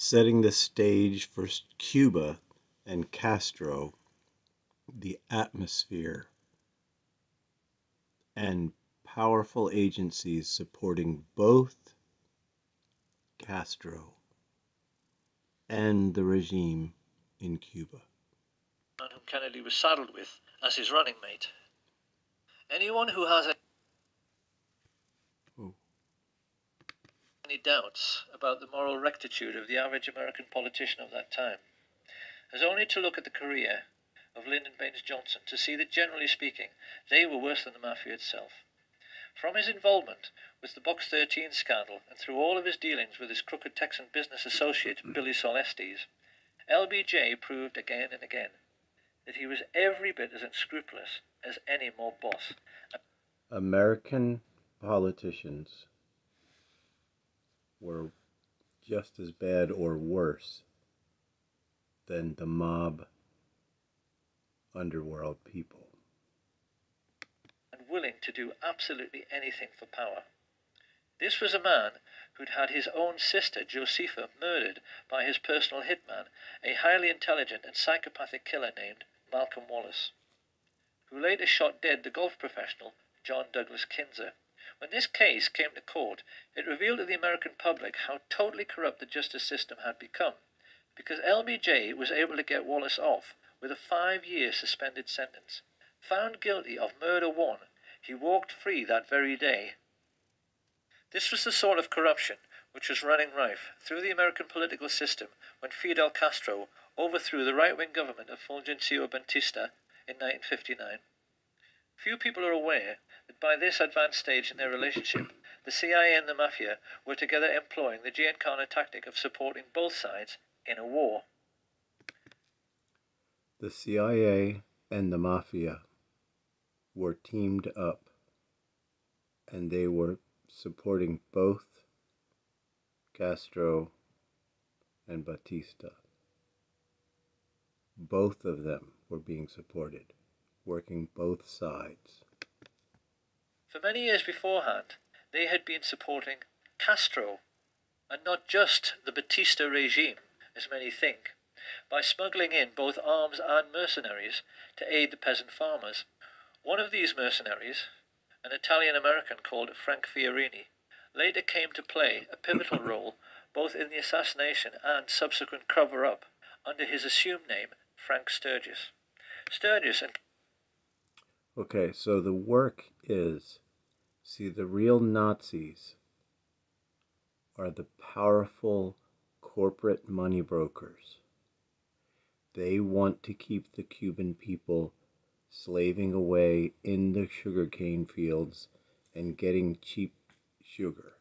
setting the stage for Cuba and Castro, the atmosphere, and powerful agencies supporting both Castro and the regime in Cuba. Man whom Kennedy was saddled with as his running mate. Anyone who has any doubts about the moral rectitude of the average American politician of that time has only to look at the career of Lyndon Baines Johnson to see that, generally speaking, they were worse than the mafia itself. From his involvement with the Box 13 scandal and through all of his dealings with his crooked Texan business associate Billy Solestes, LBJ proved again and again that he was every bit as unscrupulous as any mob boss. American politicians were just as bad or worse than the mob underworld people. And willing to do absolutely anything for power. This was a man who'd had his own sister, Josepha, murdered by his personal hitman, a highly intelligent and psychopathic killer named Malcolm Wallace, who later shot dead the golf professional John Douglas Kinzer. When this case came to court, it revealed to the American public how totally corrupt the justice system had become, because LBJ was able to get Wallace off with a 5-year suspended sentence. Found guilty of murder one, he walked free that very day. This was the sort of corruption which was running rife through the American political system when Fidel Castro overthrew the right-wing government of Fulgencio Batista in 1959. Few people are aware that by this advanced stage in their relationship, the CIA and the Mafia were together employing the Giancana tactic of supporting both sides in a war. The CIA and the Mafia were teamed up, and they were supporting both Castro and Batista. Both of them were being supported, working both sides. For many years beforehand, they had been supporting Castro, and not just the Batista regime, as many think, by smuggling in both arms and mercenaries to aid the peasant farmers. One of these mercenaries, an Italian-American called Frank Fiorini, later came to play a pivotal role both in the assassination and subsequent cover-up under his assumed name, Frank Sturgis. Sturgis and... Okay, so the work is, see, the real Nazis are the powerful corporate money brokers. They want to keep the Cuban people slaving away in the sugarcane fields and getting cheap sugar.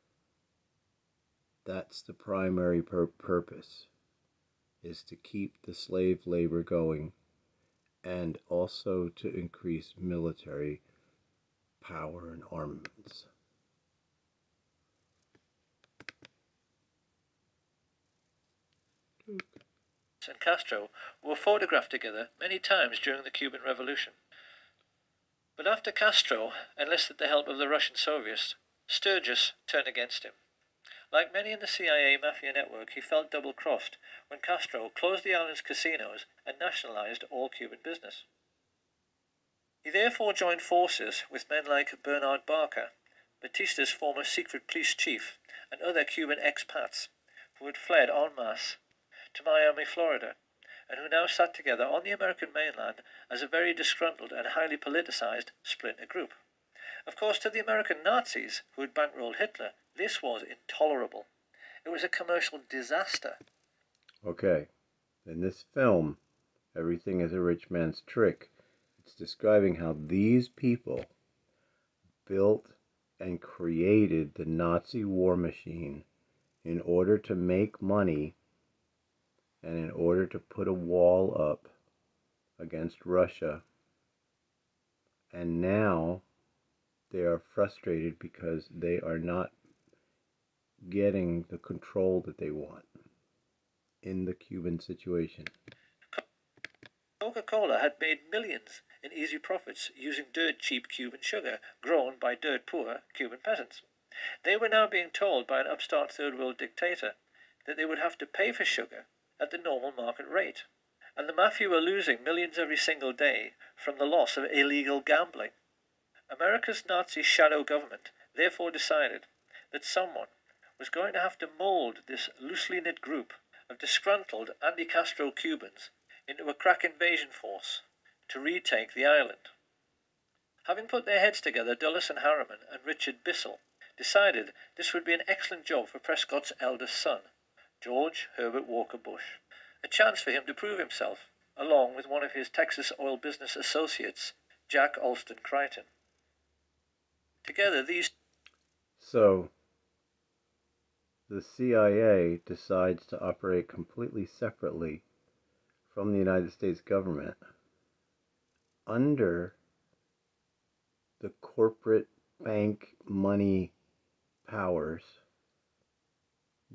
That's the primary purpose, is to keep the slave labor going and also to increase military power and armaments. and Castro were photographed together many times during the Cuban Revolution. But after Castro enlisted the help of the Russian Soviets, Sturgis turned against him. Like many in the CIA mafia network, he felt double-crossed when Castro closed the island's casinos and nationalized all Cuban business. He therefore joined forces with men like Bernard Barker, Batista's former secret police chief, and other Cuban expats who had fled en masse to Miami, Florida, and who now sat together on the American mainland as a very disgruntled and highly politicized splinter group. Of course, to the American Nazis who had bankrolled Hitler, this was intolerable. It was a commercial disaster. Okay, in this film, Everything is a Rich Man's Trick, it's describing how these people built and created the Nazi war machine in order to make money and in order to put a wall up against Russia. And now they are frustrated because they are not getting the control that they want in the Cuban situation. Coca-Cola had made millions in easy profits using dirt-cheap Cuban sugar grown by dirt-poor Cuban peasants. They were now being told by an upstart third-world dictator that they would have to pay for sugar at the normal market rate, and the mafia were losing millions every single day from the loss of illegal gambling. America's Nazi shadow government therefore decided that someone was going to have to mold this loosely knit group of disgruntled anti-Castro Cubans into a crack invasion force to retake the island. Having put their heads together, Dulles and Harriman and Richard Bissell decided this would be an excellent job for Prescott's eldest son, George Herbert Walker Bush, a chance for him to prove himself, along with one of his Texas oil business associates, Jack Alston Crichton. Together, these... So, the CIA decides to operate completely separately from the United States government under the corporate bank money powers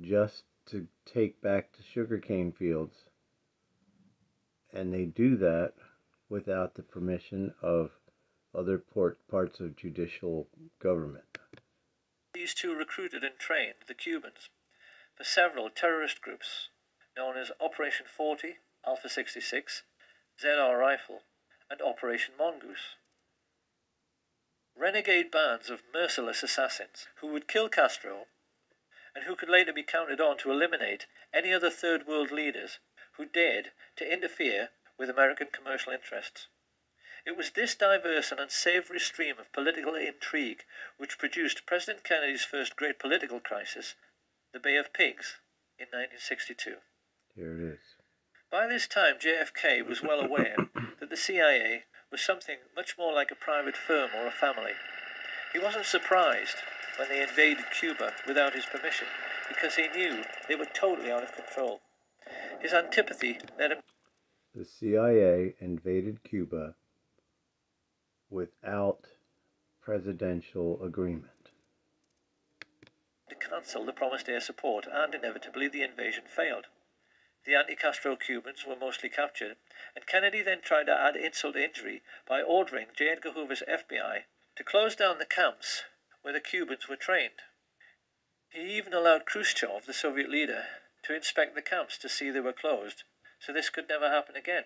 just to take back the sugarcane fields, and they do that without the permission of other parts of judicial government. These two recruited and trained the Cubans for several terrorist groups known as Operation 40, Alpha 66, ZR Rifle, and Operation Mongoose. Renegade bands of merciless assassins who would kill Castro and who could later be counted on to eliminate any other third world leaders who dared to interfere with American commercial interests. It was this diverse and unsavory stream of political intrigue which produced President Kennedy's first great political crisis, the Bay of Pigs, in 1962. Here it is. By this time, JFK was well aware that the CIA was something much more like a private firm or a family. He wasn't surprised when they invaded Cuba without his permission, because he knew they were totally out of control. His antipathy led him... The CIA invaded Cuba without presidential agreement to cancel the promised air support, and inevitably the invasion failed. The anti-Castro Cubans were mostly captured, and Kennedy then tried to add insult to injury by ordering J. Edgar Hoover's FBI to close down the camps where the Cubans were trained. He even allowed Khrushchev, the Soviet leader, to inspect the camps to see they were closed, so this could never happen again.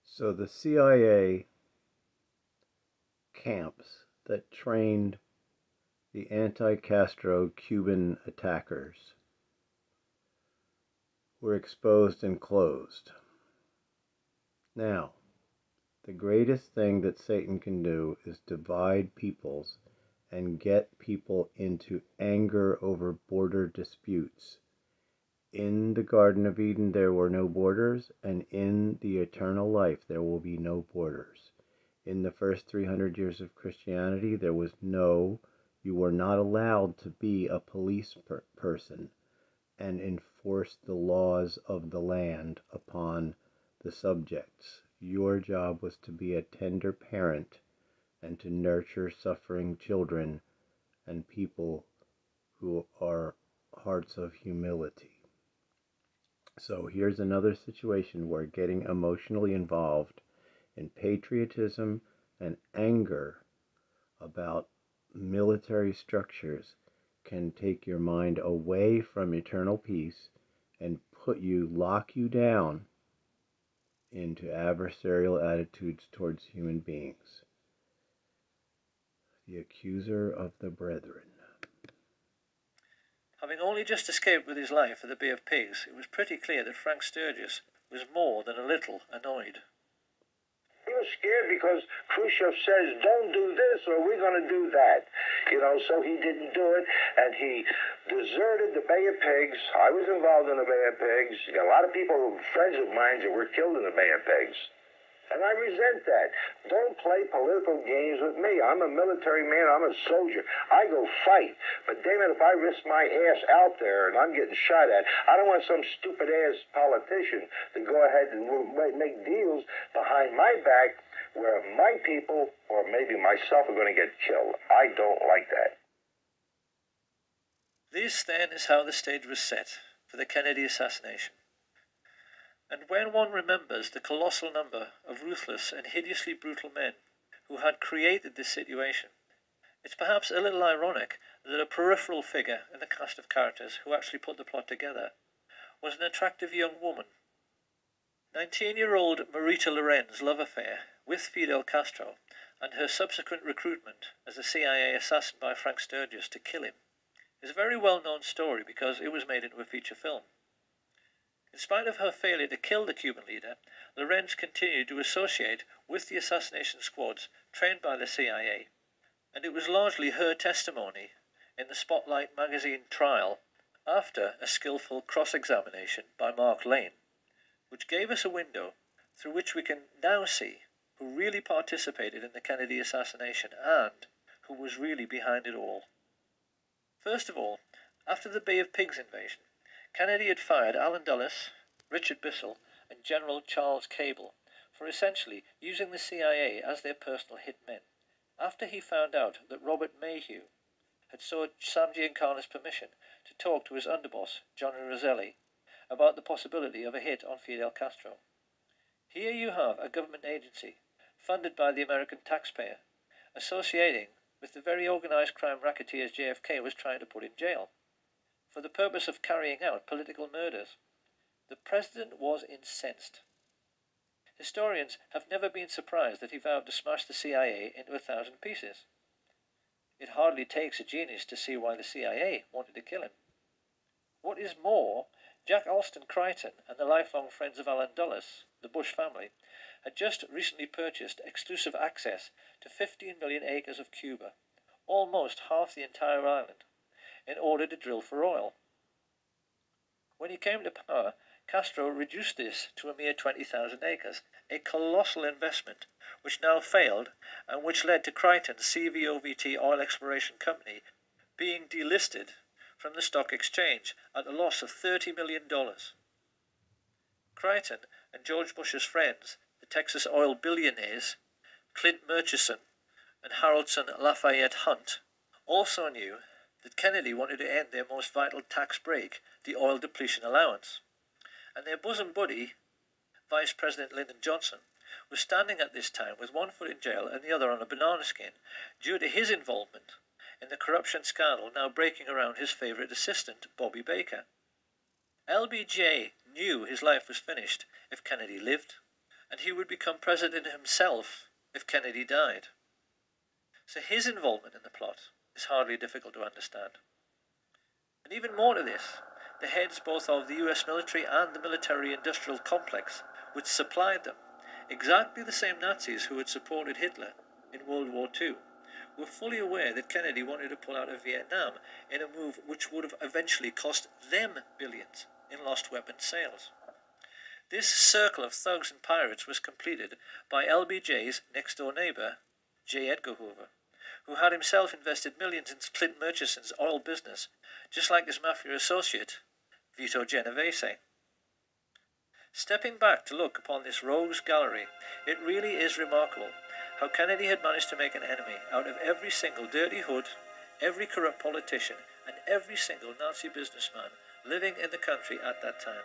So the CIA camps that trained the anti-Castro Cuban attackers were exposed and closed. Now, the greatest thing that Satan can do is divide peoples and get people into anger over border disputes. In the Garden of Eden there were no borders, and in the eternal life there will be no borders. In the first 300 years of Christianity there was you were not allowed to be a police person and enforce the laws of the land upon the subjects. Your job was to be a tender parent and to nurture suffering children and people who are hearts of humility. So here's another situation where getting emotionally involved in patriotism and anger about military structures can take your mind away from eternal peace and lock you down into adversarial attitudes towards human beings. The accuser of the brethren. Having only just escaped with his life at the Bay of Pigs, it was pretty clear that Frank Sturgis was more than a little annoyed. He was scared because Khrushchev says, don't do this or we're going to do that. So he didn't do it, and he deserted the Bay of Pigs. I was involved in the Bay of Pigs. A lot of people, friends of mine, that were killed in the Bay of Pigs. And I resent that. Don't play political games with me. I'm a military man. I'm a soldier. I go fight. But damn it, if I risk my ass out there and I'm getting shot at, I don't want some stupid-ass politician to go ahead and make deals behind my back where my people or maybe myself are going to get killed. I don't like that. This, then, is how the stage was set for the Kennedy assassination. And when one remembers the colossal number of ruthless and hideously brutal men who had created this situation, It's perhaps a little ironic that a peripheral figure in the cast of characters who actually put the plot together was an attractive young woman. 19-year-old Marita Loren's love affair with Fidel Castro and her subsequent recruitment as a CIA assassin by Frank Sturgis to kill him is a very well-known story because it was made into a feature film. In spite of her failure to kill the Cuban leader, Lorenz continued to associate with the assassination squads trained by the CIA, and it was largely her testimony in the Spotlight magazine trial after a skillful cross-examination by Mark Lane, which gave us a window through which we can now see who really participated in the Kennedy assassination and who was really behind it all. First of all, after the Bay of Pigs invasion, Kennedy had fired Allen Dulles, Richard Bissell, and General Charles Cable for essentially using the CIA as their personal hitmen, after he found out that Robert Mayhew had sought Sam Giancana's permission to talk to his underboss, Johnny Roselli, about the possibility of a hit on Fidel Castro. Here you have a government agency, funded by the American taxpayer, associating with the very organized crime racketeers JFK was trying to put in jail, for the purpose of carrying out political murders. The president was incensed. Historians have never been surprised that he vowed to smash the CIA into 1,000 pieces. It hardly takes a genius to see why the CIA wanted to kill him. What is more, Jack Alston Crichton and the lifelong friends of Allen Dulles, the Bush family, had just recently purchased exclusive access to 15 million acres of Cuba, almost half the entire island, in order to drill for oil. When he came to power, Castro reduced this to a mere 20,000 acres, a colossal investment which now failed and which led to Crichton's CVOVT Oil Exploration Company being delisted from the stock exchange at a loss of $30 million. Crichton and George Bush's friends, the Texas oil billionaires Clint Murchison and Haroldson Lafayette Hunt, also knew that Kennedy wanted to end their most vital tax break, the oil depletion allowance, and their bosom buddy, Vice President Lyndon Johnson, was standing at this time with one foot in jail and the other on a banana skin due to his involvement in the corruption scandal now breaking around his favorite assistant, Bobby Baker. LBJ knew his life was finished if Kennedy lived, and he would become president himself if Kennedy died. So his involvement in the plot is hardly difficult to understand. And even more to this, the heads both of the US military and the military-industrial complex which supplied them, exactly the same Nazis who had supported Hitler in World War II, were fully aware that Kennedy wanted to pull out of Vietnam in a move which would have eventually cost them billions in lost weapons sales. This circle of thugs and pirates was completed by LBJ's next-door neighbor, J. Edgar Hoover, who had himself invested millions in Clint Murchison's oil business, just like his mafia associate, Vito Genovese. Stepping back to look upon this rogues gallery, it really is remarkable how Kennedy had managed to make an enemy out of every single dirty hood, every corrupt politician, and every single Nazi businessman living in the country at that time.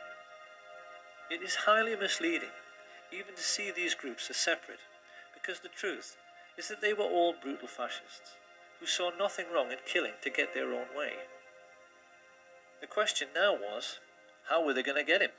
It is highly misleading even to see these groups as separate, because the truth is that they were all brutal fascists, who saw nothing wrong in killing to get their own way. The question now was, how were they going to get him?